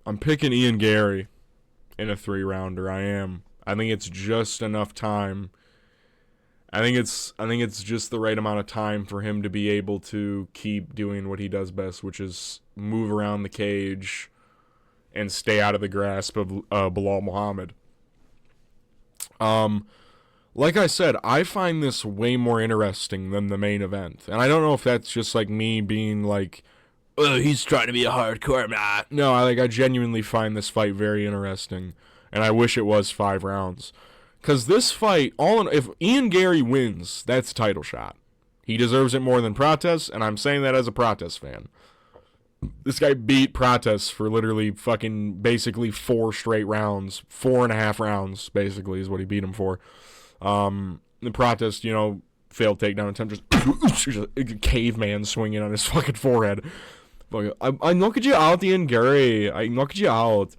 I'm picking Ian Gary in a 3-rounder. I am. I think it's just enough time. I think it's just the right amount of time for him to be able to keep doing what he does best, which is move around the cage and stay out of the grasp of Belal Muhammad. Like I said, I find this way more interesting than the main event. And I don't know if that's just like me being like, oh, he's trying to be a hardcore man. No, I genuinely find this fight very interesting. And I wish it was 5 rounds. Because this fight, if Ian Gary wins, that's a title shot. He deserves it more than Prates, and I'm saying that as a Prates fan. This guy beat Prates for literally fucking basically 4 straight rounds. 4.5 rounds, basically, is what he beat him for. The Prates, failed takedown attempt, just a caveman swinging on his fucking forehead. I knock you out, Ian Gary. I knock you out.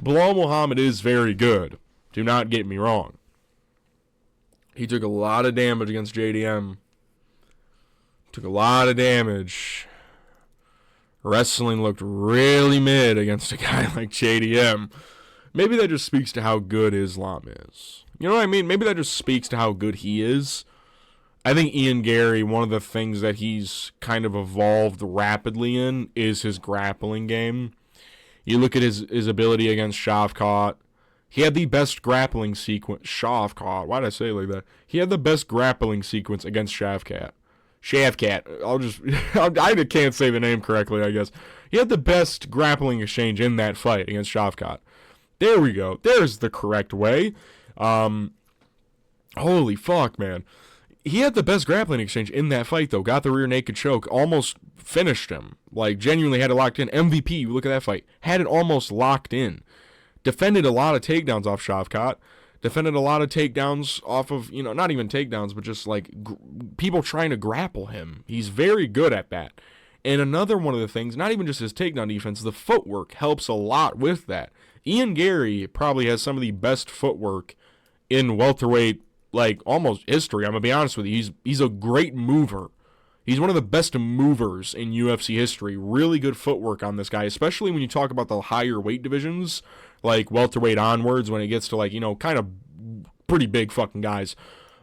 Belal Muhammad is very good. Do not get me wrong. He took a lot of damage against JDM. Took a lot of damage. Wrestling looked really mid against a guy like JDM. Maybe that just speaks to how good Islam is. You know what I mean? Maybe that just speaks to how good he is. I think Ian Gary, one of the things that he's kind of evolved rapidly in is his grappling game. You look at his ability against Shavkat. He had the best grappling sequence. Shavkat. Why did I say it like that? He had the best grappling sequence against Shavkat. I can't say the name correctly, I guess. He had the best grappling exchange in that fight against Shavkat. There we go. There's the correct way. Holy fuck, man. He had the best grappling exchange in that fight, though. Got the rear naked choke. Almost finished him. Genuinely had it locked in. MVP, look at that fight. Had it almost locked in. Defended a lot of takedowns off Shavkat. Defended a lot of takedowns off of, not even takedowns, but just people trying to grapple him. He's very good at that. And another one of the things, not even just his takedown defense, the footwork helps a lot with that. Ian Gary probably has some of the best footwork in welterweight, almost history. I'm going to be honest with you. He's a great mover. He's one of the best movers in UFC history. Really good footwork on this guy, especially when you talk about the higher weight divisions, like welterweight onwards, when it gets to kind of pretty big fucking guys.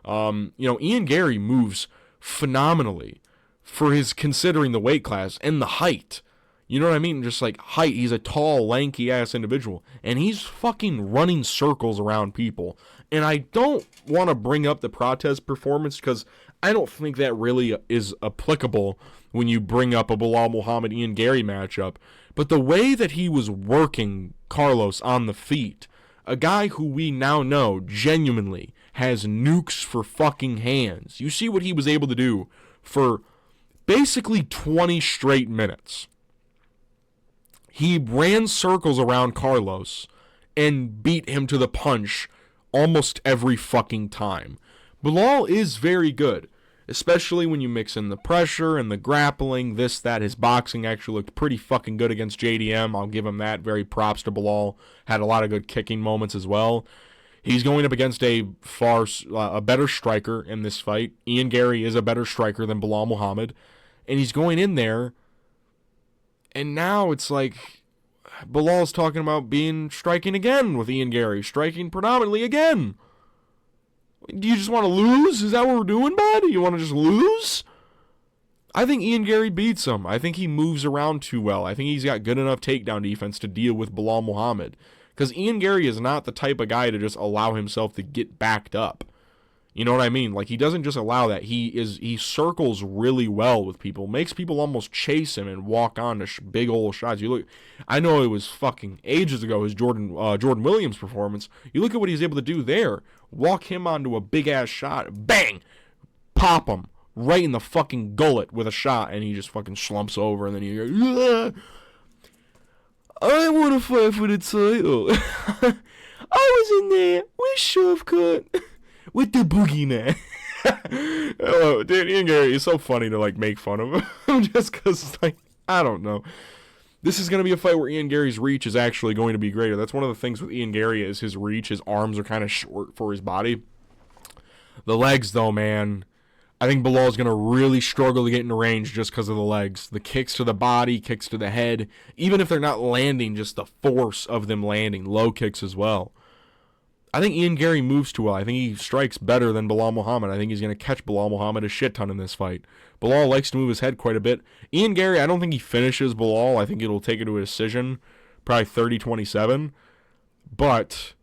Ian Gary moves phenomenally for his considering the weight class and the height. You know what I mean? Just height. He's a tall, lanky ass individual, and he's fucking running circles around people. And I don't want to bring up the Prates performance because I don't think that really is applicable when you bring up a Belal Muhammad Ian Gary matchup. But the way that he was working Carlos on the feet, a guy who we now know genuinely has nukes for fucking hands. You see what he was able to do for basically 20 straight minutes. He ran circles around Carlos and beat him to the punch almost every fucking time. Belal is very good, especially when you mix in the pressure and the grappling, this, that. His boxing actually looked pretty fucking good against JDM. I'll give him that. Very props to Belal. Had a lot of good kicking moments as well. He's going up against a better striker in this fight. Ian Gary is a better striker than Belal Muhammad. And he's going in there, and now it's Belal's talking about striking again with Ian Gary, striking predominantly again. Do you just want to lose? Is that what we're doing, bud? You want to just lose? I think Ian Gary beats him. I think he moves around too well. I think he's got good enough takedown defense to deal with Belal Muhammad. Because Ian Gary is not the type of guy to just allow himself to get backed up. You know what I mean? He doesn't just allow that. He circles really well with people, makes people almost chase him and walk on to big old shots. You look, I know it was fucking ages ago, his Jordan Williams performance. You look at what he's able to do there. Walk him onto a big ass shot, bang, pop him right in the fucking gullet with a shot, and he just fucking slumps over, and then he goes, I want to fight for the title. I was in there with Shavkat. With the boogeyman. Oh, dude, Ian Gary is so funny to, make fun of him. Just because, I don't know. This is going to be a fight where Ian Gary's reach is actually going to be greater. That's one of the things with Ian Gary is his reach. His arms are kind of short for his body. The legs, though, man. I think Bilal's going to really struggle to get into range just because of the legs. The kicks to the body, kicks to the head, even if they're not landing, just the force of them landing, low kicks as well. I think Ian Gary moves too well. I think he strikes better than Belal Muhammad. I think he's going to catch Belal Muhammad a shit ton in this fight. Belal likes to move his head quite a bit. Ian Gary, I don't think he finishes Belal. I think it'll take it to a decision, probably 30-27. But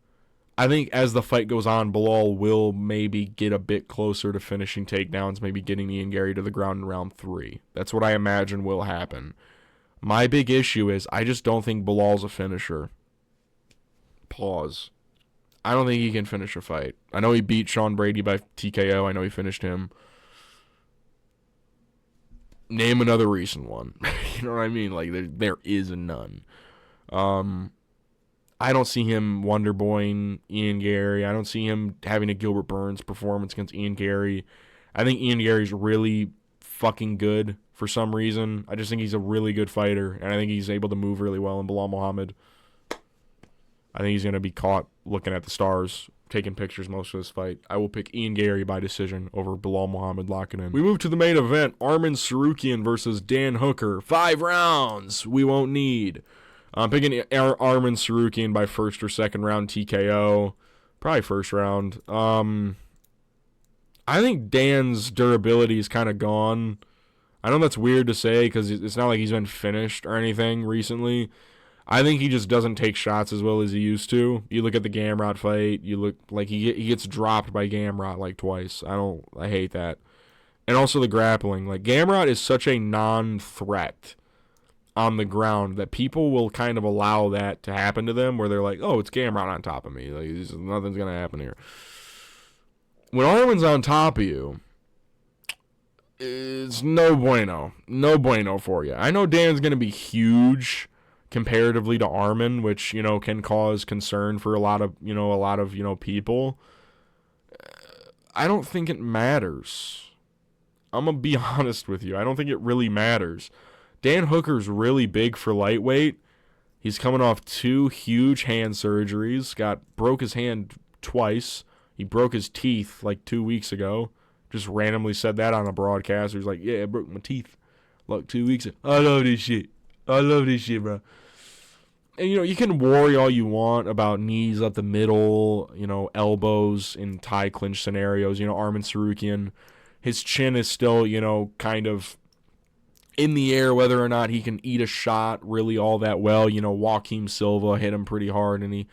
I think as the fight goes on, Belal will maybe get a bit closer to finishing takedowns, maybe getting Ian Gary to the ground in round 3. That's what I imagine will happen. My big issue is I just don't think Belal's a finisher. Pause. I don't think he can finish a fight. I know he beat Sean Brady by TKO. I know he finished him. Name another recent one. You know what I mean? Like, there is none. I don't see him wonderboying Ian Gary. I don't see him having a Gilbert Burns performance against Ian Gary. I think Ian Gary's really fucking good for some reason. I just think he's a really good fighter, and I think he's able to move really well in Belal Muhammad. I think he's going to be caught looking at the stars, taking pictures most of this fight. I will pick Ian Gary by decision over Belal Muhammad locking in. We move to the main event, Arman Tsarukyan versus Dan Hooker. 5 rounds we won't need. I'm picking Arman Tsarukyan by first or second round TKO. Probably first round. I think Dan's durability is kind of gone. I know that's weird to say because it's not like he's been finished or anything recently. I think he just doesn't take shots as well as he used to. You look at the Gamrot fight, you look like he gets dropped by Gamrot like twice. I hate that. And also the grappling. Like, Gamrot is such a non-threat on the ground that people will kind of allow that to happen to them where they're like, oh, it's Gamrot on top of me. Like, nothing's going to happen here. When Arman's on top of you, it's no bueno. No bueno for you. I know Dan's going to be huge comparatively to Arman, which, can cause concern for a lot of people. I don't think it matters. I'm going to be honest with you. I don't think it really matters. Dan Hooker's really big for lightweight. He's coming off 2 huge hand surgeries. Broke his hand twice. He broke his teeth like 2 weeks ago. Just randomly said that on a broadcast. He's like, yeah, I broke my teeth like 2 weeks ago. I love this shit, bro. And, you can worry all you want about knees up the middle, elbows in tie clinch scenarios. Arman Tsarukyan, his chin is still, kind of in the air whether or not he can eat a shot really all that well. Joaquim Silva hit him pretty hard, and he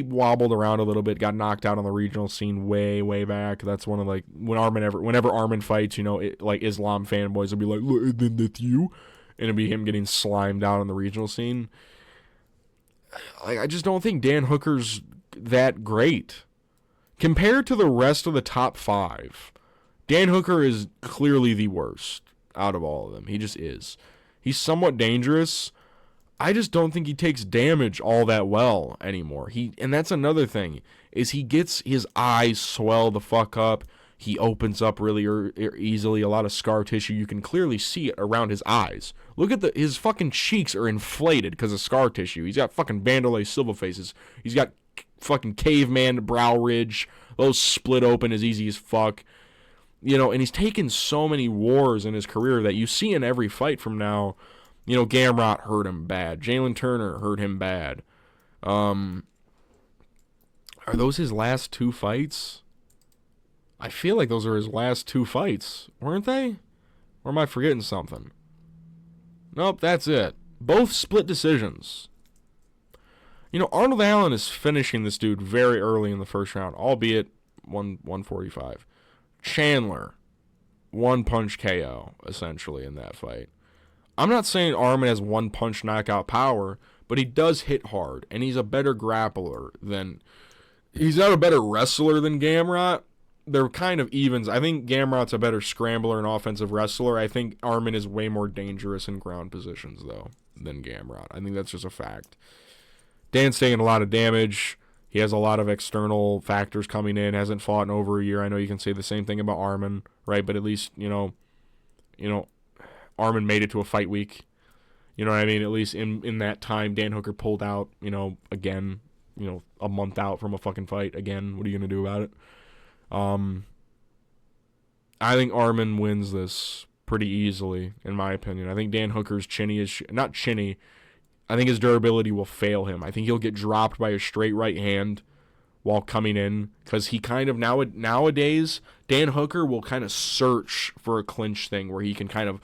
wobbled around a little bit, got knocked out on the regional scene way, way back. That's one of, like, whenever Arman fights, Islam fanboys will be like, look, then that's you. And it'll be him getting slimed out on the regional scene. I just don't think Dan Hooker's that great. Compared to the rest of the top 5, Dan Hooker is clearly the worst out of all of them. He just is. He's somewhat dangerous. I just don't think he takes damage all that well anymore. And that's another thing, is he gets his eyes swell the fuck up. He opens up really easily. A lot of scar tissue. You can clearly see it around his eyes. Look at his fucking cheeks are inflated because of scar tissue. He's got fucking Vanderlei Silva faces. He's got fucking caveman brow ridge. Those split open as easy as fuck. And he's taken so many wars in his career that you see in every fight from now. Gamrot hurt him bad. Jalen Turner hurt him bad. Are those his last 2 fights? I feel like those are his last 2 fights, weren't they? Or am I forgetting something? Nope, that's it. Both split decisions. Arnold Allen is finishing this dude very early in the first round, albeit 145. Chandler, 1-punch KO, essentially, in that fight. I'm not saying Arman has 1-punch knockout power, but he does hit hard, and he's a better grappler than... He's not a better wrestler than Gamrot. They're kind of evens. I think Gamrot's a better scrambler and offensive wrestler. I think Arman is way more dangerous in ground positions, though, than Gamrot. I think that's just a fact. Dan's taking a lot of damage. He has a lot of external factors coming in. Hasn't fought in over a year. I know you can say the same thing about Arman, right? But at least, Arman made it to a fight week. You know what I mean? At least in that time, Dan Hooker pulled out, again, a month out from a fucking fight. Again, what are you going to do about it? I I think Arman wins this pretty easily, in my opinion. I think Dan Hooker's not chinny. I think his durability will fail him. I think he'll get dropped by a straight right hand while coming in, because he kind of nowadays, Dan Hooker will kind of search for a clinch thing where he can kind of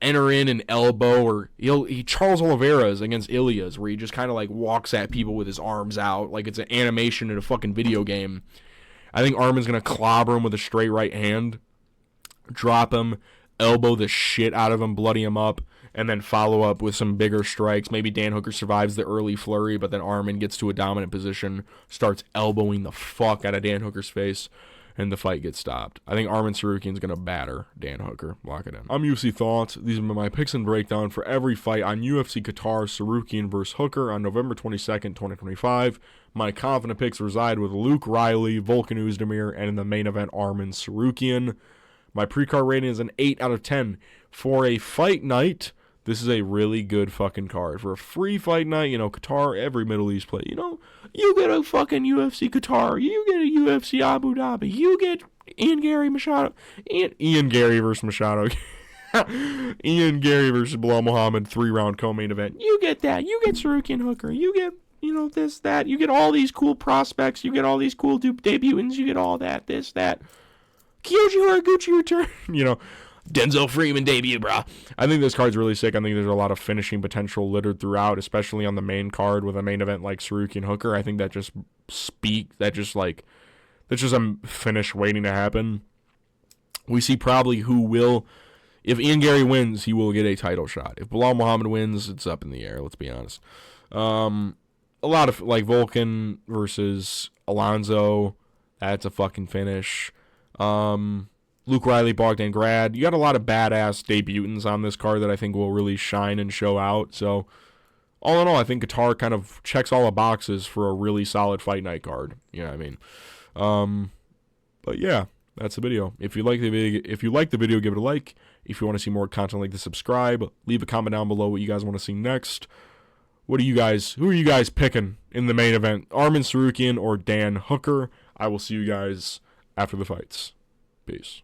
enter in an elbow, or he Charles Oliveira's against Ilia's, where he just kind of like walks at people with his arms out like it's an animation in a fucking video game. I think Arman's going to clobber him with a straight right hand, drop him, elbow the shit out of him, bloody him up, and then follow up with some bigger strikes. Maybe Dan Hooker survives the early flurry, but then Arman gets to a dominant position, starts elbowing the fuck out of Dan Hooker's face, and the fight gets stopped. I think Arman Tsarukyan's going to batter Dan Hooker. Lock it in. I'm UFC Thoughts. These are my picks and breakdown for every fight on UFC Qatar, Tsarukyan versus Hooker on November 22nd, 2025. My confident picks reside with Luke Riley, Volkan Oezdemir, and in the main event, Arman Tsarukyan. My pre-card rating is an 8 out of 10. For a fight night, this is a really good fucking card. For a free fight night, Qatar, every Middle East play, you get a fucking UFC Qatar, you get a UFC Abu Dhabi, you get Ian Gary Machado, Ian Gary versus Machado, Ian Gary versus Bilal Muhammad 3-round co-main event. You get that. You get Tsarukyan Hooker. You get, this, that. You get all these cool prospects. You get all these cool debutants. You get all that, this, that. Kyoji Horiguchi return. Denzel Freeman debut, bro. I think this card's really sick. I think there's a lot of finishing potential littered throughout, especially on the main card with a main event like Tsarukyan Hooker. I think that just that's just a finish waiting to happen. We see probably who will. If Ian Gary wins, he will get a title shot. If Bilal Muhammad wins, it's up in the air. Let's be honest. A lot of like Volkan versus Alonzo. That's a fucking finish. Luke Riley, Bogdan, Grad. You got a lot of badass debutants on this card that I think will really shine and show out. So, all in all, I think Qatar kind of checks all the boxes for a really solid fight night card. You know what I mean? But yeah, that's the video. If you like the video, give it a like. If you want to see more content like this, subscribe. Leave a comment down below what you guys want to see next. Who are you guys picking in the main event? Arman Tsarukyan or Dan Hooker? I will see you guys after the fights. Peace.